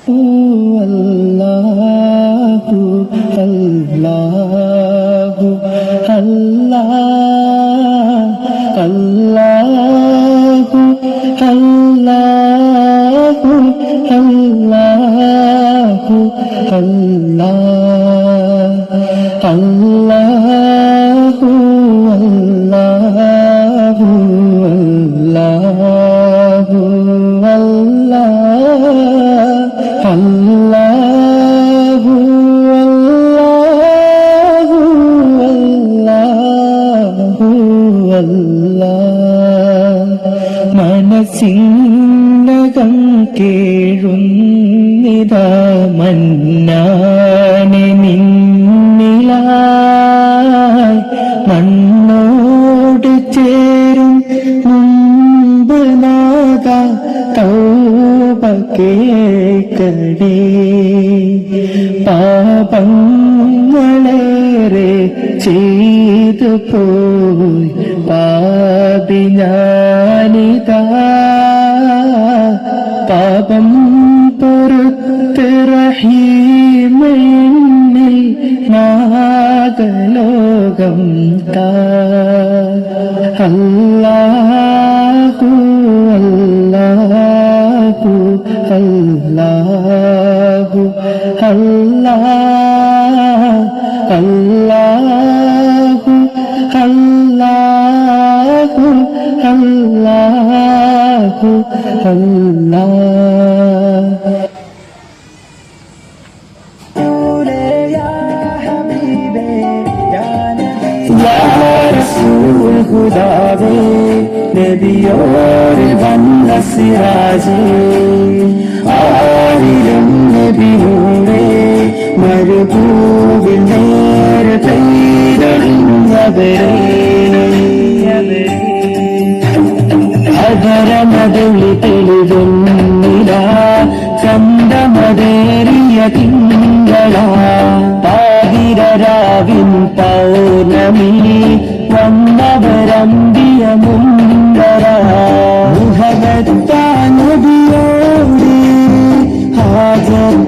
അല്ലാഹു അല്ലാഹു അല്ലാഹു അല്ലാഹു അല്ലാഹു അല്ലാഹു അല്ലാഹു അല്ലാഹു അല്ലാഹു അല്ലാഹു അല്ലാഹു അല്ലാഹു അല്ലാഹു മനസ്സിനകം കേഴുന്നിതാ മന്നാനെ നിന്നിലായി മണ്ണോട് ചേരും മുമ്പ് നാദ തൗബ കേൾക്കണേ പാപങ്ങളേറെ ചെയ്തു പോയി പാപി ഞാനിതാ പാപം പൊറുത്ത് റഹീമെന്നിൽ നാഗലോകം താ അല്ലാഹു അല്ലാഹു അല്ലാഹു അല്ലാഹു അല്ലാഹു അല്ലാഹു അല്ലാഹു അല്ലാഹു ുദാവേ നബിയോര് വന്ന സിറാജേ ആരിലും നബിയൂരേ മരുഭൂവിൽ നേരെ പെയ്തൊഴിഞ്ഞവരേ അധരമതുളി തെളിവെന്നില ചന്തമതേറിയ തിങ്കളാ പാതിരരാവിൻ പൗർണമി വന്നവരമ്പിയ മുണ്ടര മുഹബത്താനബിയോട്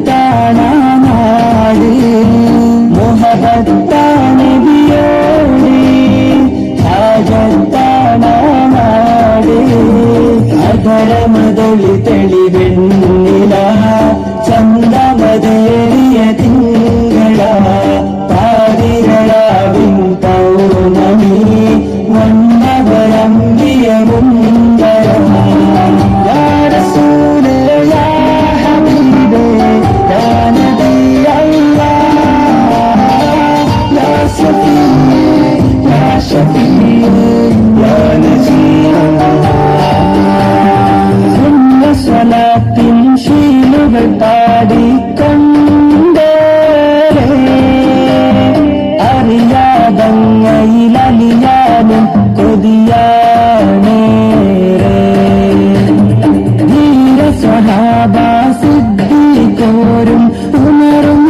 ഹാജത്താനാട് മുഹബത്താനബിയോട് ഹാജത്താനാട് അധരമതൊളി തെളിവെണ്ണില ചന്തമതേറിയ തിങ്കള പാതിരളാവിൻ പൗർണമി വന്നവരമ്പിയ മുണ്ടര യാ റസൂലേ യാ ഹബീബേ യാ നബി അല്ലാഹ് യാ ശഫീ യാ ശഫീ യാ നസീർ സ്വലാത്തിൻ ശീലുകൾ പാടിക്കൊണ്ടേ അറിയാതങ്ങയിലലിയാനും കൊതിയാണേറെ ധീര സ്വഹാബ സിദ്ദീഖോരും ഉമറും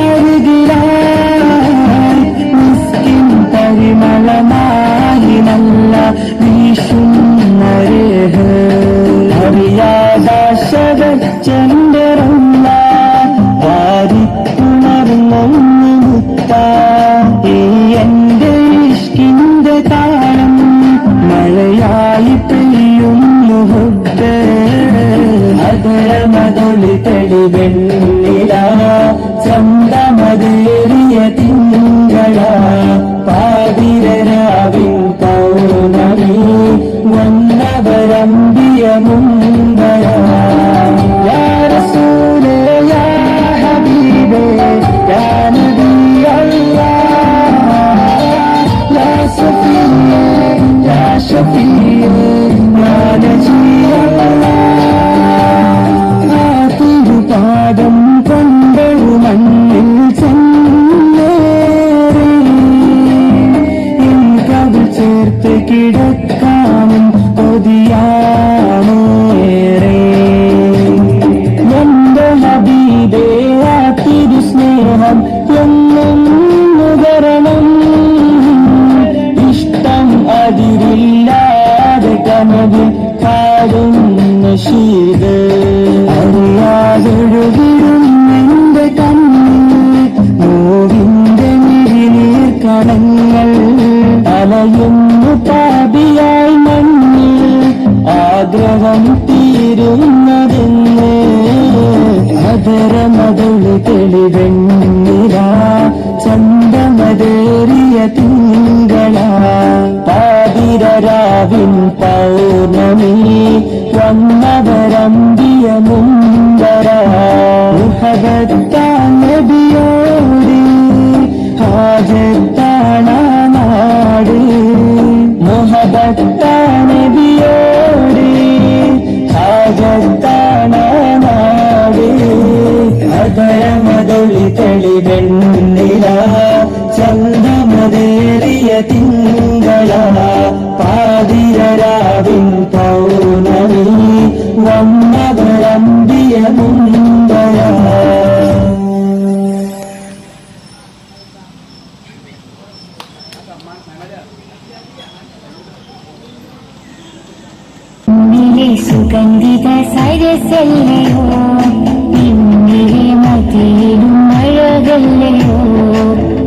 അരികിലായി മിസ്കിൻ പരിമളമായി നല്ല വീശുന്നരേഹ് അറിയാദാശകച്ചെന്തരല്ല വാരിപ്പുണർന്നൊന്നു മുത്ത ഈ എന്റെ ഇഷ്കിന്റെ താളം മഴയായി പെയ്യുന്നു ഹുബ്ബേ അധരമതൊളി തെളിവെണ്ണില ചന്തമതേറിയ തിങ്കള പാതിരരാവിൻ പൗർണമി വന്നവരമ്പിയ മുണ്ടര യാ റസൂലേ യാ ഹബീബേ യാ നബി അല്ലാഹ് യാ ശഫീ യാ ശഫീ യാ നജീർ ആ തിരുപാദം കൊണ്ടൊരു മണ്ണിൽ ചെന്നേറി ഇൻ കവിൾ ചേർ തിങ്കള പാതിരാവിൻ പൗർണമി വന്നവളമ്പിയ മുമ്പഴ സുഗന്ധിത സരസല്ലയോ പിന്നിലെ മതിയിലും അഴകല്ലയോ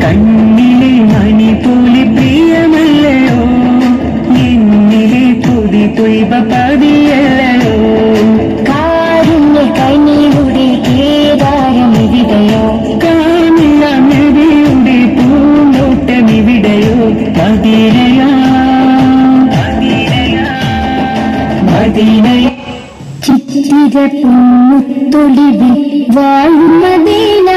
കണ്ണിലെ മണിപോലെ പ്രിയമല്ലയോ എന്നിലെ കൊതി തൊയ്വ പതിയല്ലയോ കാരുണ്യ കനിയുടെ കേദാരമിവിടെയോ കാണില്ല നദിയുടെ പൂന്തോട്ടമിവിടെയോ മദീനയാ മദീനയാ ചിത്തിര പൊന്നുത്തൊളിവിൽ വാഴും മദീന